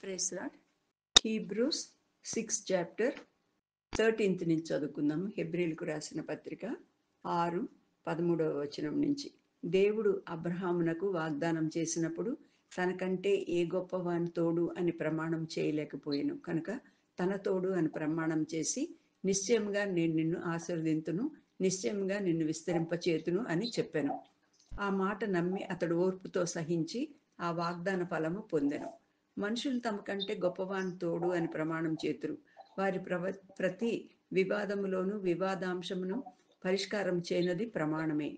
Praise lord. Hebrews 6 chapter 13th నుంచి చదువుకుందాము. హెబ్రీలకు రాసిన పత్రిక 6:13 నుంచి. దేవుడు అబ్రహామునకు వాగ్దానం చేసినప్పుడు తనకంటే ఏ గొప్పవాని తోడు అని ప్రమాణం చేయలేకపోయాను కనుక తన తోడు అని ప్రమాణం చేసి నిశ్చయంగా నేను నిన్ను ఆశీర్వదింతును, నిశ్చయంగా నిన్ను విస్తరింపచేతును అని చెప్పాను. ఆ మాట నమ్మి అతడు ఓర్పుతో సహించి ఆ వాగ్దాన ఫలము పొందెను. మనుషులు తమ కంటే గొప్పవాని తోడు అని ప్రమాణం చేతురు. వారి ప్రతి వివాదములోను వివాదాంశమును పరిష్కారం చేయనది ప్రమాణమే.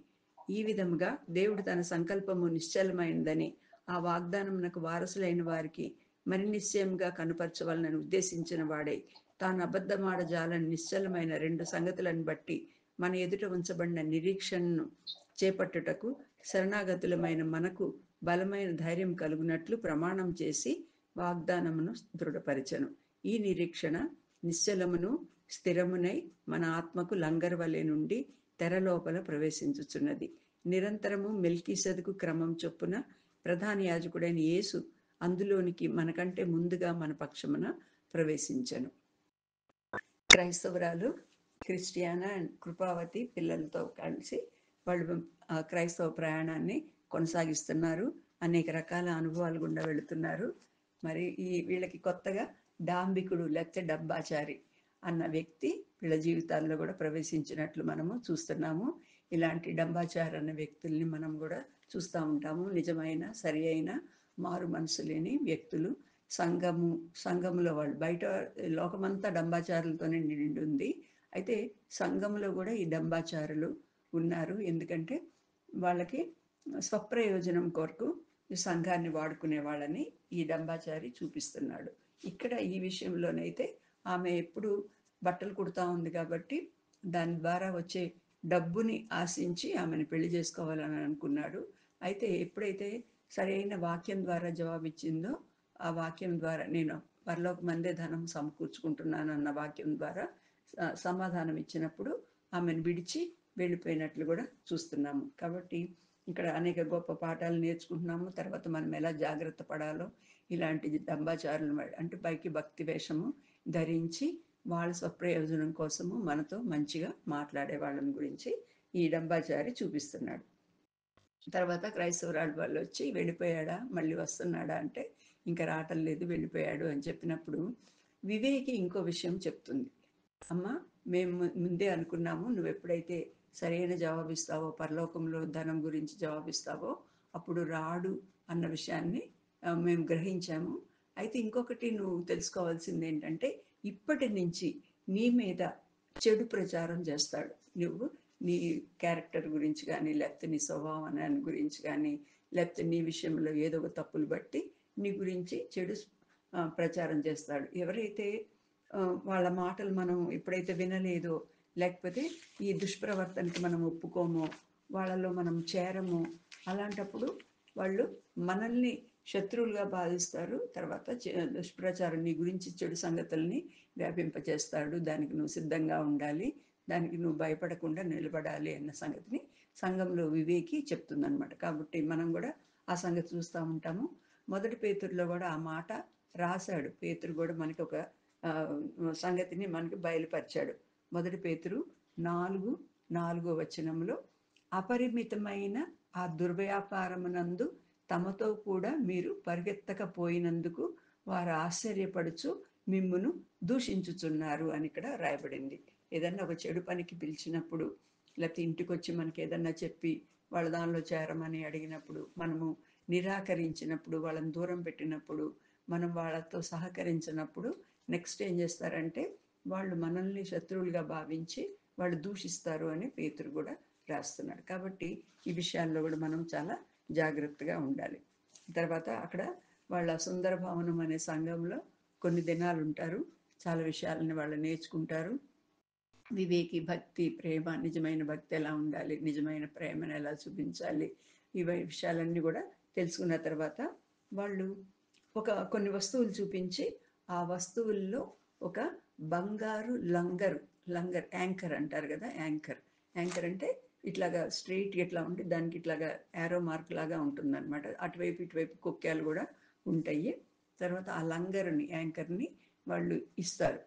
ఈ విధముగా దేవుడు తన సంకల్పము నిశ్చలమైనదని ఆ వాగ్దానమునకు వారసులైన వారికి మరి నిశ్చయంగా కనుపరచవలనని ఉద్దేశించిన వాడై తాను అబద్ధమాడజాలని నిశ్చలమైన 2 సంగతులను బట్టి మన ఎదుట ఉంచబడిన నిరీక్షణను చేపట్టుటకు శరణాగతులమైన మనకు బలమైన ధైర్యం కలుగునట్లు ప్రమాణం చేసి వాగ్దానమును దృఢపరచెను. ఈ నిరీక్షణ నిశ్చలమును స్థిరమునై మన ఆత్మకు లంగరు వలె నుండి తెరలోపల ప్రవేశించుచున్నది. నిరంతరము మెల్కీసెదెకు క్రమం చొప్పున ప్రధాన యాజకుడైన యేసు అందులోనికి మనకంటే ముందుగా మన పక్షమున ప్రవేశించెను. క్రైస్తవురాలు క్రిస్టియానా అండ్ కృపావతి పిల్లలతో కలిసి వాళ్ళు క్రైస్తవ ప్రయాణాన్ని కొనసాగిస్తున్నారు. అనేక రకాల అనుభవాలు గుండా వెళుతున్నారు. మరి వీళ్ళకి కొత్తగా డాంబికుడు లేకపోతే డబ్బాచారి అన్న వ్యక్తి వీళ్ళ జీవితాల్లో కూడా ప్రవేశించినట్లు మనము చూస్తున్నాము. ఇలాంటి డంబాచారి అన్న వ్యక్తుల్ని మనం కూడా చూస్తూ ఉంటాము. నిజమైన సరి అయిన మారు మనసు లేని వ్యక్తులు. సంఘములో వాళ్ళు బయట లోకమంతా డంబాచారులతోనే నిండి ఉంది. అయితే సంఘంలో కూడా ఈ డంబాచారులు ఉన్నారు. ఎందుకంటే వాళ్ళకి స్వప్రయోజనం కొరకు ఈ సంఘాన్ని వాడుకునే వాళ్ళని ఈ డంబాచారి చూపిస్తున్నాడు. ఇక్కడ ఈ విషయంలోనైతే ఆమె ఎప్పుడు బట్టలు కుడతా ఉంది కాబట్టి దాని ద్వారా వచ్చే డబ్బుని ఆశించి ఆమెను పెళ్లి చేసుకోవాలని అనుకున్నాడు. అయితే ఎప్పుడైతే సరైన వాక్యం ద్వారా జవాబిచ్చిందో ఆ వాక్యం ద్వారా నేను పరలోకమందే ధనం సమకూర్చుకుంటున్నాను అన్న వాక్యం ద్వారా సమాధానం ఇచ్చినప్పుడు ఆమెను విడిచి వెళ్ళిపోయినట్లు కూడా చూస్తున్నాము. కాబట్టి ఇక్కడ అనేక గొప్ప పాఠాలు నేర్చుకుంటున్నాము. తర్వాత మనం ఎలా జాగ్రత్త పడాలో ఇలాంటి డంబాచారులు అంటే పైకి భక్తి వేషము ధరించి వాళ్ళ స్వప్రయోజనం కోసము మనతో మంచిగా మాట్లాడే వాళ్ళని గురించి ఈ డంబాచారి చూపిస్తున్నాడు. తర్వాత క్రైస్తవురాలు వాళ్ళు వచ్చి వెళ్ళిపోయాడా మళ్ళీ వస్తున్నాడా అంటే ఇంకా రావటం లేదు, వెళ్ళిపోయాడు అని చెప్పినప్పుడు వివేకి ఇంకో విషయం చెప్తుంది. అమ్మ, మేము ముందే అనుకున్నాము నువ్వు ఎప్పుడైతే సరైన జవాబిస్తావో, పరలోకంలో ధనం గురించి జవాబిస్తావో అప్పుడు రాడు అన్న విషయాన్ని మేము గ్రహించాము. అయితే ఇంకొకటి నువ్వు తెలుసుకోవాల్సింది ఏంటంటే ఇప్పటి నుంచి నీ మీద చెడు ప్రచారం చేస్తాడు. నువ్వు నీ క్యారెక్టర్ గురించి కానీ లేకపోతే నీ స్వభావాన్ని గురించి కానీ లేకపోతే నీ విషయంలో ఏదో ఒక తప్పులు బట్టి నీ గురించి చెడు ప్రచారం చేస్తాడు. ఎవరైతే వాళ్ళ మాటలు మనం ఎప్పుడైతే వినలేదో లేకపోతే ఈ దుష్ప్రవర్తనకి మనం ఒప్పుకోమో, వాళ్ళలో మనం చేరము, అలాంటప్పుడు వాళ్ళు మనల్ని శత్రువులుగా భావిస్తారు. తర్వాత దుష్ప్రచారం నీ గురించి చెడు సంగతుల్ని వ్యాపింపచేస్తాడు. దానికి నువ్వు సిద్ధంగా ఉండాలి, దానికి నువ్వు భయపడకుండా నిలబడాలి అన్న సంగతిని సంఘంలో వివేకి చెప్తుందనమాట. కాబట్టి మనం కూడా ఆ సంగతి చూస్తూ ఉంటాము. మొదటి పేతురులో కూడా ఆ మాట రాశాడు. పేతురు కూడా మనకి ఒక సంగతిని మనకి బయలుపరిచాడు. మొదటి పేతురు 4:4 అపరిమితమైన ఆ దుర్వ్యాపారమునందు తమతో కూడా మీరు పరిగెత్తకపోయినందుకు వారు ఆశ్చర్యపడుచు మిమ్మును దూషించుచున్నారు అని ఇక్కడ రాయబడింది. ఏదన్నా ఒక చెడు పనికి పిలిచినప్పుడు లేకపోతే ఇంటికి వచ్చి మనకి ఏదన్నా చెప్పి వాళ్ళ దానిలో చేరమని అడిగినప్పుడు మనము నిరాకరించినప్పుడు, వాళ్ళని దూరం పెట్టినప్పుడు, మనం వాళ్ళతో సహకరించినప్పుడు నెక్స్ట్ ఏం చేస్తారంటే వాళ్ళు మనల్ని శత్రువులుగా భావించి వాళ్ళు దూషిస్తారు అని పేతురు కూడా రాస్తున్నాడు. కాబట్టి ఈ విషయాల్లో కూడా మనం చాలా జాగ్రత్తగా ఉండాలి. తర్వాత అక్కడ వాళ్ళ సుందర భవనం అనే సంఘంలో కొన్ని దినాలు ఉంటారు. చాలా విషయాలని వాళ్ళు నేర్చుకుంటారు. వివేకి భక్తి, ప్రేమ, నిజమైన భక్తి ఎలా ఉండాలి, నిజమైన ప్రేమను ఎలా చూపించాలి, ఇవి విషయాలన్నీ కూడా తెలుసుకున్న తర్వాత వాళ్ళు కొన్ని వస్తువులు చూపించి ఆ వస్తువుల్లో ఒక బంగారు లంగర్ యాంకర్ అంటారు కదా, యాంకర్ అంటే ఇట్లాగా స్ట్రెయిట్ ఇట్లా ఉండి దానికి ఇట్లాగా యారో మార్క్ లాగా ఉంటుందన్నమాట. అటువైపు ఇటువైపు కొక్కాలు కూడా ఉంటాయి. తర్వాత ఆ లంగర్ని యాంకర్ని వాళ్ళు ఇస్తారు.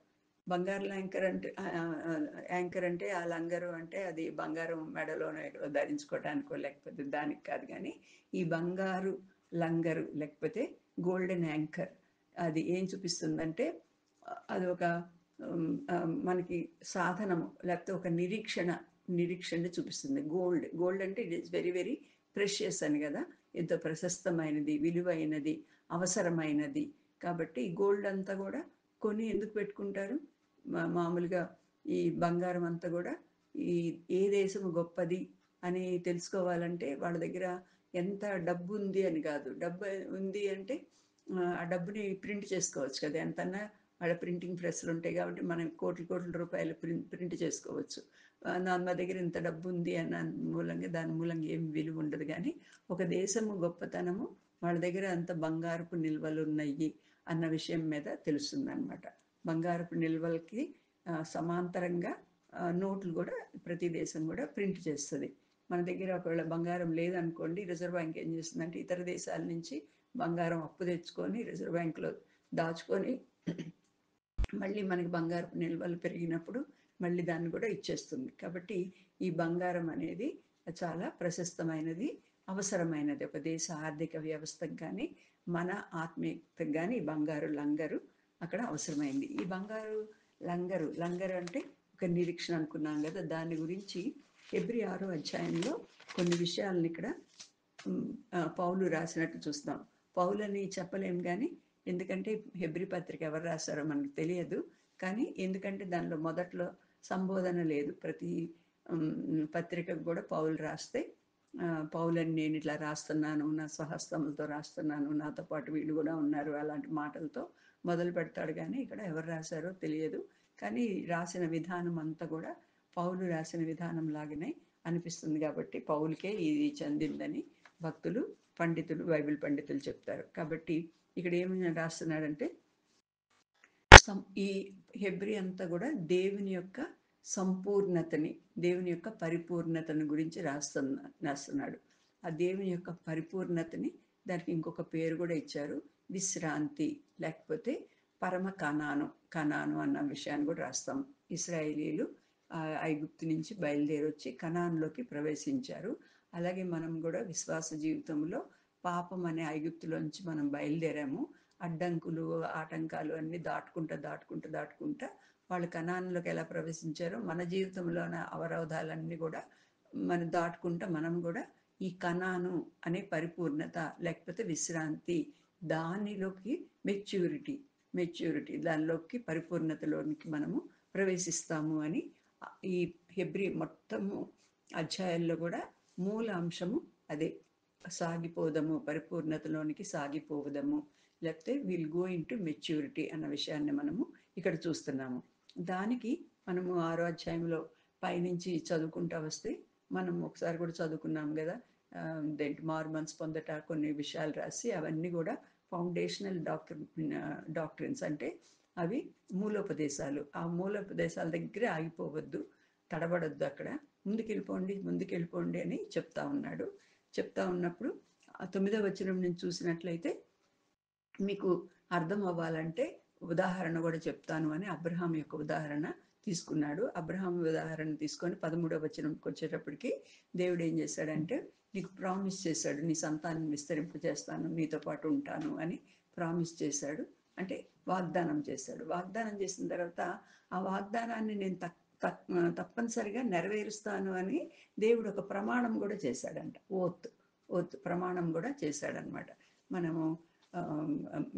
బంగారు యాంకర్ అంటే ఆ లంగరు అంటే అది బంగారం మెడలోనే ధరించుకోవడానికో లేకపోతే దానికి కాదు. కానీ ఈ బంగారు లంగరు లేకపోతే గోల్డెన్ యాంకర్ అది ఏం చూపిస్తుందంటే అది ఒక మనకి సాధనము లేకపోతే ఒక నిరీక్షణ చూపిస్తుంది. గోల్డ్ అంటే it is very very precious అని కదా, ఎంతో ప్రశస్తమైనది, విలువైనది, అవసరమైనది. కాబట్టి గోల్డ్ అంతా కూడా కొని ఎందుకు పెట్టుకుంటారు? మామూలుగా ఈ బంగారం అంతా కూడా ఈ ఏ దేశం గొప్పది అని తెలుసుకోవాలంటే వాళ్ళ దగ్గర ఎంత డబ్బు ఉంది అని కాదు. డబ్బు ఉంది అంటే ఆ డబ్బుని ప్రింట్ చేసుకోవచ్చు కదా, ఎంతన్నా వాళ్ళ ప్రింటింగ్ ప్రెస్లు ఉంటాయి కాబట్టి మనం కోట్ల రూపాయలు ప్రింట్ చేసుకోవచ్చు. మా దగ్గర ఇంత డబ్బు ఉంది అన్న దాని మూలంగా ఏం విలువ ఉండదు. కానీ ఒక దేశము గొప్పతనము వాళ్ళ దగ్గర అంత బంగారపు నిల్వలు ఉన్నాయి అన్న విషయం మీద తెలుస్తుందన్నమాట. బంగారపు నిల్వలకి సమాంతరంగా నోట్లు కూడా ప్రతి దేశం కూడా ప్రింట్ చేస్తుంది. మన దగ్గర ఒకవేళ బంగారం లేదనుకోండి, రిజర్వ్ బ్యాంక్ ఏం చేస్తుందంటే ఇతర దేశాల నుంచి బంగారం అప్పు తెచ్చుకొని రిజర్వ్ బ్యాంక్లో దాచుకొని మళ్ళీ మనకి బంగారపు నిల్వలు పెరిగినప్పుడు మళ్ళీ దాన్ని కూడా ఇచ్చేస్తుంది. కాబట్టి ఈ బంగారం అనేది చాలా ప్రశస్తమైనది, అవసరమైనది. ఒక దేశ ఆర్థిక వ్యవస్థకు కానీ మన ఆత్మీయతకు కానీ ఈ బంగారు లంగరు అక్కడ అవసరమైంది. ఈ బంగారు లంగరు అంటే ఒక నిరీక్షణ అనుకున్నాం కదా, దాని గురించి హెబ్రీ 6వ అధ్యాయంలో కొన్ని విషయాలను ఇక్కడ పౌలు రాసినట్టు చూస్తాం. పౌలని చెప్పలేం కానీ, ఎందుకంటే హెబ్రీ పత్రిక ఎవరు రాశారో మనకు తెలియదు. కానీ ఎందుకంటే దానిలో మొదట్లో సంబోధన లేదు. ప్రతి పత్రికకు కూడా పౌలు రాస్తే పౌలని నేను ఇట్లా రాస్తున్నాను, నా స్వహస్తములతో రాస్తున్నాను, నాతో పాటు వీళ్ళు కూడా ఉన్నారు, అలాంటి మాటలతో మొదలు పెడతాడు. కానీ ఇక్కడ ఎవరు రాశారో తెలియదు. కానీ రాసిన విధానం అంతా కూడా పౌలు రాసిన విధానం లాగానే అనిపిస్తుంది. కాబట్టి పౌలుకే ఇది చెందిందని భక్తులు, పండితులు, బైబిల్ పండితులు చెప్తారు. కాబట్టి ఇక్కడ ఏమి రాస్తున్నాడంటే ఈ హెబ్రీ అంతా కూడా దేవుని యొక్క సంపూర్ణతని, దేవుని యొక్క పరిపూర్ణతను గురించి రాస్తున్నాడు. ఆ దేవుని యొక్క పరిపూర్ణతని దానికి ఇంకొక పేరు కూడా ఇచ్చారు, విశ్రాంతి లేకపోతే పరమ కనాను అన్న విషయాన్ని కూడా రాస్తాం. ఇశ్రాయేలీలు ఐగుప్తు నుంచి బయలుదేరి వచ్చి కనాన్లోకి ప్రవేశించారు. అలాగే మనం కూడా విశ్వాస జీవితంలో పాపం అనే ఐగుప్తులోంచి మనం బయలుదేరాము. అడ్డంకులు, ఆటంకాలు అన్నీ దాటుకుంటా వాళ్ళు కనాన్లోకి ఎలా ప్రవేశించారో మన జీవితంలోని అవరోధాలన్నీ కూడా మనం దాటుకుంటా మనం కూడా ఈ కనాను అనే పరిపూర్ణత లేకపోతే విశ్రాంతి, దానిలోకి మెచ్యూరిటీ దానిలోకి పరిపూర్ణతలోనికి మనము ప్రవేశిస్తాము అని ఈ హెబ్రీ మొత్తము అధ్యాయంలో కూడా మూల అంశము అదే. సాగిపోదము, పరిపూర్ణతలోనికి సాగిపోవదము, లేకపోతే will go in to maturity అన్న విషయాన్ని మనము ఇక్కడ చూస్తున్నాము. దానికి మనము 6వ అధ్యాయంలో పైనుంచి చదువుకుంటా వస్తే మనం ఒకసారి కూడా చదువుకున్నాం కదా, మార్మన్స్ పొందట కొన్ని విషయాలు రాసి అవన్నీ కూడా ఫౌండేషనల్ డాక్ట్రిన్స్ అంటే అవి మూలోపదేశాలు. ఆ మూలోపదేశాల దగ్గరే ఆగిపోవద్దు, తడబడొద్దు, అక్కడ ముందుకెళ్ళిపోండి అని చెప్తా ఉన్నప్పుడు 9వ వచనం నుంచి చూసినట్లయితే మీకు అర్థం అవ్వాలంటే ఉదాహరణ కూడా చెప్తాను అని అబ్రహాం యొక్క ఉదాహరణ తీసుకున్నాడు. అబ్రహాం ఉదాహరణ తీసుకొని 13వ వచనంకి వచ్చేటప్పటికి దేవుడు ఏం చేశాడంటే నీకు ప్రామిస్ చేశాడు, నీ సంతానం విస్తరింపజేస్తాను, నీతో పాటు ఉంటాను అని ప్రామిస్ చేశాడు. అంటే వాగ్దానం చేశాడు. వాగ్దానం చేసిన తర్వాత ఆ వాగ్దానాన్ని నేను తప్పనిసరిగా నెరవేరుస్తాను అని దేవుడు ఒక ప్రమాణం కూడా చేశాడంట. ఓత్ ప్రమాణం కూడా చేశాడనమాట. మనము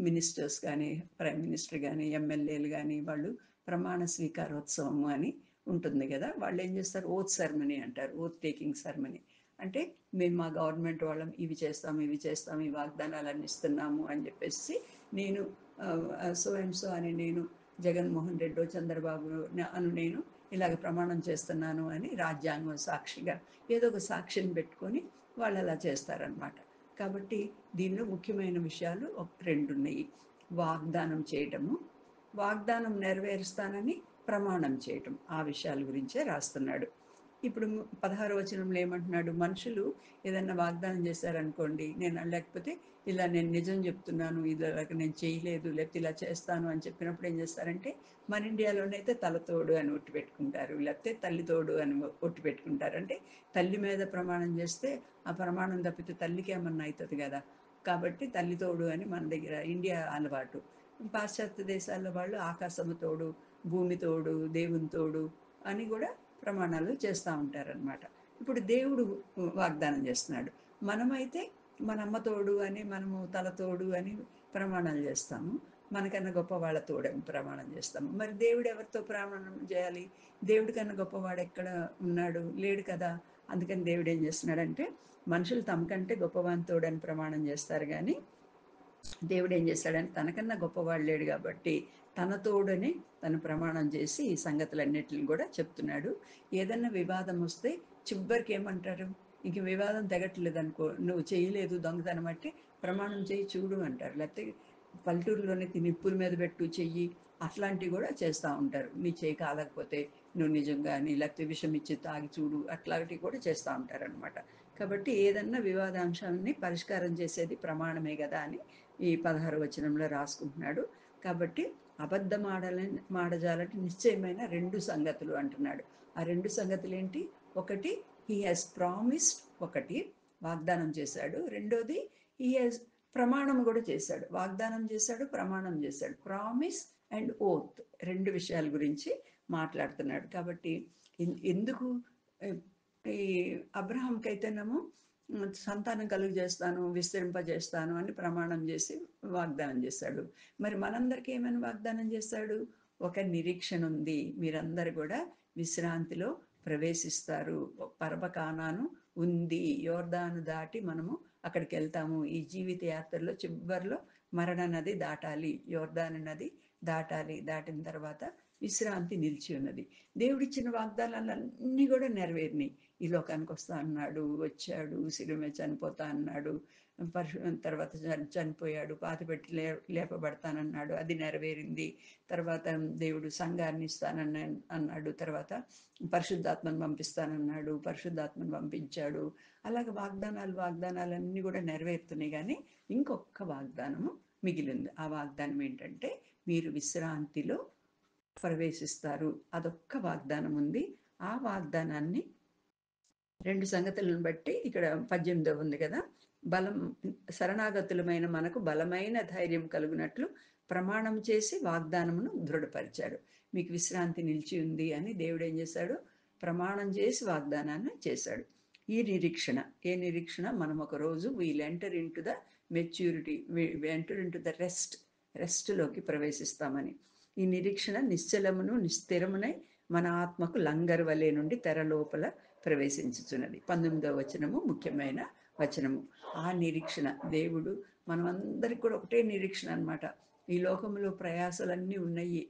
మినిస్టర్స్ కానీ, ప్రైమ్ మినిస్టర్ కానీ, ఎమ్మెల్యేలు కానీ వాళ్ళు ప్రమాణ స్వీకారోత్సవము అని ఉంటుంది కదా, వాళ్ళు ఏం చేస్తారు, ఓత్ సెరమనీ అంటారు. ఓత్ టేకింగ్ సెరమనీ అంటే మేము మా గవర్నమెంట్ వాళ్ళం ఇవి చేస్తాము ఈ వాగ్దానాలన్నీ ఇస్తున్నాము అని చెప్పేసి నేను సో అండ్ సో అని నేను జగన్మోహన్ రెడ్డి, చంద్రబాబు నేను ఇలాగ ప్రమాణం చేస్తున్నాను అని రాజ్యాంగం సాక్షిగా ఏదో ఒక సాక్షిని పెట్టుకొని వాళ్ళు అలా చేస్తారనమాట. కాబట్టి దీనిలో ముఖ్యమైన విషయాలు 2 ఉన్నాయి. వాగ్దానం చేయటము, వాగ్దానం నెరవేరుస్తానని ప్రమాణం చేయటం, ఆ విషయాల గురించే రాస్తున్నాడు. ఇప్పుడు 16వ వచనంలో ఏమంటున్నాడు, మనుషులు ఏదన్నా వాగ్దానం చేశారనుకోండి, లేకపోతే ఇలా నేను నిజం చెప్తున్నాను, ఇలాగ నేను చేయలేదు, లేకపోతే ఇలా చేస్తాను అని చెప్పినప్పుడు ఏం చేస్తారంటే, మన ఇండియాలోనైతే తలతోడు అని ఒట్టు పెట్టుకుంటారు, లేకపోతే తల్లి తోడు అని ఒట్టు పెట్టుకుంటారు. అంటే తల్లి మీద ప్రమాణం చేస్తే ఆ ప్రమాణం తప్పితే తల్లికి ఏమన్నా అవుతుంది కదా, కాబట్టి తల్లి తోడు అని మన దగ్గర ఇండియా అలవాటు. పాశ్చాత్య దేశాల్లో వాళ్ళు ఆకాశము తోడు, భూమి తోడు, దేవుని తోడు అని కూడా ప్రమాణాలు చేస్తూ ఉంటారనమాట. ఇప్పుడు దేవుడు వాగ్దానం చేస్తున్నాడు. మనమైతే మన అమ్మ తోడు అని, మనము తల తోడు అని ప్రమాణాలు చేస్తాము. మనకన్నా గొప్ప వాళ్ళ తోడని ప్రమాణం చేస్తాము. మరి దేవుడు ఎవరితో ప్రమాణం చేయాలి? దేవుడి కన్నా గొప్పవాడు ఎక్కడ ఉన్నాడు? లేడు కదా. అందుకని దేవుడు ఏం చేస్తున్నాడంటే, మనుషులు తమకంటే గొప్పవాని తోడని ప్రమాణం చేస్తారు, కానీ దేవుడు ఏం చేశాడంటే తనకన్నా గొప్పవాడు లేడు కాబట్టి తన తోడని తను ప్రమాణం చేసి ఈ సంగతులన్నిటిని కూడా చెప్తున్నాడు. ఏదన్నా వివాదం వస్తే చివరికి ఏమంటారు, ఇంక వివాదం తెగట్లేదు అనుకో, నువ్వు చేయలేదు దొంగతనం అంటే ప్రమాణం చేయి చూడు అంటారు. లేకపోతే పల్లెటూరులోనే నిప్పుల మీద పెట్టు చెయ్యి, అట్లాంటివి కూడా చేస్తూ ఉంటారు. నీ చేయి కాలకపోతే నువ్వు నిజంగా నీ, లేకపోతే విషం ఇచ్చి తాగి చూడు, అట్లాంటివి కూడా చేస్తూ ఉంటారు అనమాట. కాబట్టి ఏదన్నా వివాదాంశాన్ని పరిష్కారం చేసేది ప్రమాణమే కదా అని ఈ 16వ వచనంలో రాసుకుంటున్నాడు. కాబట్టి అబద్ధం మాడజాలంటే నిశ్చయమైన రెండు సంగతులు అంటున్నాడు. ఆ రెండు సంగతులు ఏంటి? ఒకటి, హీ హాజ్ ప్రామిస్డ్, ఒకటి వాగ్దానం చేశాడు. రెండోది, హీ హాజ్ ప్రమాణం కూడా చేశాడు. వాగ్దానం చేశాడు, ప్రమాణం చేశాడు. ప్రామిస్ అండ్ ఓత్, రెండు విషయాల గురించి మాట్లాడుతున్నాడు. కాబట్టి ఎందుకు ఈ అబ్రహాంకి అయితేనేమో సంతానం కలుగు చేస్తాను, విస్తరింపజేస్తాను అని ప్రమాణం చేసి వాగ్దానం చేశాడు. మరి మనందరికీ ఏమైనా వాగ్దానం చేశాడు? ఒక నిరీక్షణ ఉంది, మీరందరూ కూడా విశ్రాంతిలో ప్రవేశిస్తారు, పరమకానాను ఉంది, యోర్దాను దాటి మనము అక్కడికి వెళ్తాము. ఈ జీవిత యాత్రలో చివరిలో మరణ నది దాటాలి, యోర్దాను నది దాటాలి, దాటిన తర్వాత విశ్రాంతి నిలిచి ఉన్నది. దేవుడిచ్చిన వాగ్దానాలన్నీ కూడా నెరవేరినాయి. ఈ లోకానికి వస్తా అన్నాడు, వచ్చాడు, శిలువ మీద చనిపోతా అన్నాడు, తర్వాత చనిపోయాడు, పాతిపెట్టి లేపబడతానన్నాడు, అది నెరవేరింది. తర్వాత దేవుడు సంఘాన్ని అన్నాడు, తర్వాత పరిశుద్ధాత్మను పంపిస్తానన్నాడు, పరిశుద్ధాత్మను పంపించాడు. అలాగే వాగ్దానాలన్నీ కూడా నెరవేరుతున్నాయి. కానీ ఇంకొక వాగ్దానము మిగిలింది. ఆ వాగ్దానం ఏంటంటే, మీరు విశ్రాంతిలో ప్రవేశిస్తారు. అదొక్క వాగ్దానం ఉంది. ఆ వాగ్దానాన్ని రెండు సంగతులను బట్టి ఇక్కడ 18 ఉంది కదా, బలం శరణాగతులమైన మనకు బలమైన ధైర్యం కలుగునట్లు ప్రమాణం చేసి వాగ్దానమును దృఢపరిచాడు. మీకు విశ్రాంతి నిలిచి ఉంది అని దేవుడు ఏం చేశాడు? ప్రమాణం చేసి వాగ్దానాన్ని చేశాడు. ఈ నిరీక్షణ, ఏ నిరీక్షణ? మనం ఒక రోజు will enter into the maturity, enter into the రెస్ట్లోకి ప్రవేశిస్తామని. ఈ నిరీక్షణ నిశ్చలమును నిస్థిరమునై మన ఆత్మకు లంగరు వలె నుండి తెర లోపల ప్రవేశించుచున్నది. 19వ వచనము ముఖ్యమైన వచనము. ఆ నిరీక్షణ, దేవుడు మనమందరికి కూడా ఒకటే నిరీక్షణ అనమాట. ఈ లోకంలో ప్రయాసలన్నీ ఉన్నాయి,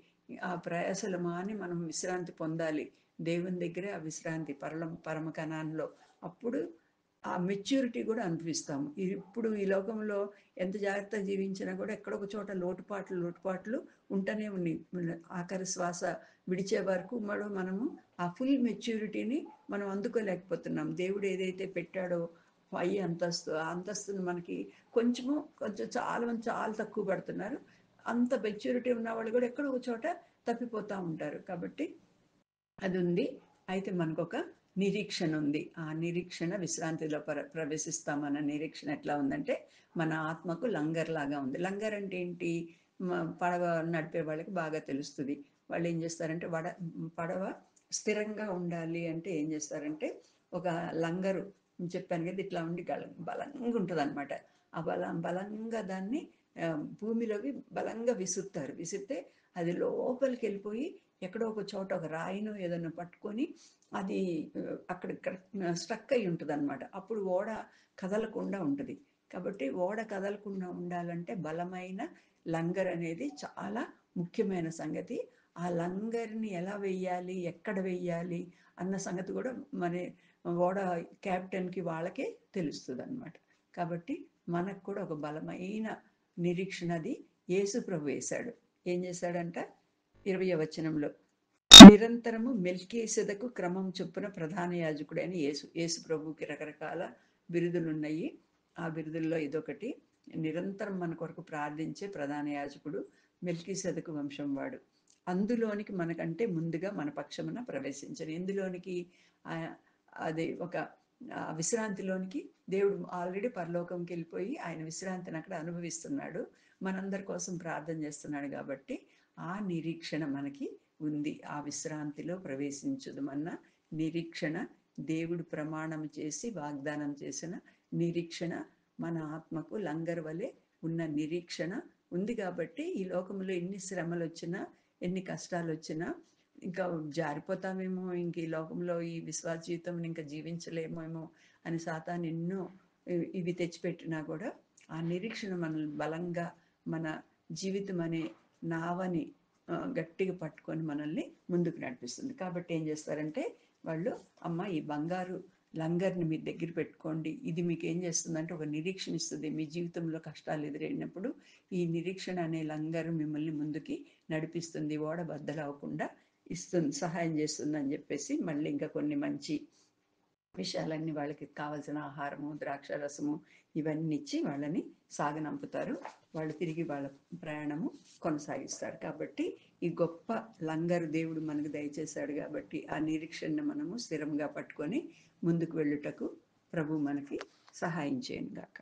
ఆ ప్రయాసలు మాని మనం విశ్రాంతి పొందాలి. దేవుని దగ్గరే ఆ విశ్రాంతి, పరమకణాల్లో. అప్పుడు ఆ మెచ్యూరిటీ కూడా అనుభవిస్తాము. ఇప్పుడు ఈ లోకంలో ఎంత జాగ్రత్తగా జీవించినా కూడా ఎక్కడొక చోట లోటుపాట్లు ఉంటూనే ఉన్నాయి. ఆఖరి శ్వాస విడిచే వరకు మనము ఆ ఫుల్ మెచ్యూరిటీని మనం అందుకోలేకపోతున్నాం. దేవుడు ఏదైతే పెట్టాడో పై అంతస్తు, ఆ అంతస్తును మనకి కొంచెం చాలా మంది చాలా తక్కువ పడుతున్నారు. అంత మెచ్యూరిటీ ఉన్న వాళ్ళు కూడా ఎక్కడో ఒక చోట తప్పిపోతూ ఉంటారు. కాబట్టి అది ఉంది. అయితే మనకొక నిరీక్షణ ఉంది. ఆ నిరీక్షణ విశ్రాంతిలో ప్రవేశిస్తామన్న నిరీక్షణ ఎట్లా ఉందంటే, మన ఆత్మకు లంగర్ లాగా ఉంది. లంగర్ అంటే ఏంటి? పడవ నడిపే వాళ్ళకి బాగా తెలుస్తుంది. వాళ్ళు ఏం చేస్తారంటే, పడవ స్థిరంగా ఉండాలి అంటే ఏం చేస్తారంటే, ఒక లంగరు చెప్పాను కదా, ఇట్లా ఉండి బలంగా ఉంటుంది అనమాట. ఆ బలంగా దాన్ని భూమిలోకి బలంగా విసిరితే అది లోపలికి వెళ్ళిపోయి ఎక్కడో ఒక చోట ఒక రాయినో ఏదైనా పట్టుకొని అది అక్కడిక్కడ స్ట్రక్ అయి ఉంటుంది అనమాట. అప్పుడు ఓడ కదలకుండా ఉంటుంది. కాబట్టి ఓడ కదలకుండా ఉండాలంటే బలమైన లంగర్ అనేది చాలా ముఖ్యమైన సంగతి. ఆ లంగర్ని ఎలా వెయ్యాలి, ఎక్కడ వెయ్యాలి అన్న సంగతి కూడా మన ఓడ క్యాప్టెన్కి వాళ్ళకే తెలుస్తుంది అనమాట. కాబట్టి మనకు కూడా ఒక బలమైన నిరీక్షణ అది యేసు ప్రభు వేశాడు. ఏం చేశాడంట? 20వ వచనంలో నిరంతరము మెల్కీసెదకు క్రమం చొప్పున ప్రధాన యాజకుడైన యేసు ప్రభువుకి రకరకాల బిరుదులున్నాయి. ఆ బిరుదుల్లో ఇదొకటి. నిరంతరం మన కొరకు ప్రార్థించే ప్రధాన యాజకుడు మెల్కీసెదకు వంశం వాడు. అందులోనికి మనకంటే ముందుగా మన పక్షమున ప్రవేశించను. ఎందులోనికి? అది ఒక విశ్రాంతిలోనికి దేవుడు ఆల్రెడీ పరలోకంకి వెళ్ళిపోయి ఆయన విశ్రాంతిని అక్కడ అనుభవిస్తున్నాడు. మనందరి కోసం ప్రార్థన చేస్తున్నాడు కాబట్టి ఆ నిరీక్షణ మనకి ఉంది. ఆ విశ్రాంతిలో ప్రవేశించుదమన్న నిరీక్షణ, దేవుడు ప్రమాణం చేసి వాగ్దానం చేసిన నిరీక్షణ, మన ఆత్మకు లంగర్ వలె ఉన్న నిరీక్షణ ఉంది. కాబట్టి ఈ లోకంలో ఎన్ని శ్రమలు వచ్చినా, ఎన్ని కష్టాలు వచ్చినా, ఇంకా జారిపోతామేమో, ఇంక ఈ లోకంలో ఈ విశ్వాస జీవితం ఇంకా జీవించలేమేమో అని సాతాను ఎన్నో ఇవి తెచ్చిపెట్టినా కూడా ఆ నిరీక్షణ మనల్ని బలంగా, మన జీవితం అనే నావని గట్టిగా పట్టుకొని మనల్ని ముందుకు నడిపిస్తుంది. కాబట్టి ఏం చేస్తారంటే వాళ్ళు, అమ్మ ఈ బంగారు లంగర్ని మీ దగ్గర పెట్టుకోండి, ఇది మీకు ఏం చేస్తుందంటే ఒక నిరీక్షణ ఇస్తుంది. మీ జీవితంలో కష్టాలు ఎదురైనప్పుడు ఈ నిరీక్షణ అనే లంగర్ మిమ్మల్ని ముందుకి నడిపిస్తుంది, ఓడ బద్దలవ్వకుండా ఇస్తుంది, సహాయం చేస్తుంది అని చెప్పేసి మళ్ళీ ఇంకా కొన్ని మంచి విషయాలన్నీ, వాళ్ళకి కావాల్సిన ఆహారము, ద్రాక్ష రసము ఇవన్నీ ఇచ్చి వాళ్ళని సాగనంపుతారు. వాళ్ళు తిరిగి వాళ్ళ ప్రయాణము కొనసాగిస్తారు. కాబట్టి ఈ గొప్ప లంగరు దేవుడు మనకు దయచేశాడు. కాబట్టి ఆ నిరీక్షణను మనము స్థిరంగా పట్టుకొని ముందుకు వెళ్ళుటకు ప్రభు మనకి సహాయం చేయను గాక.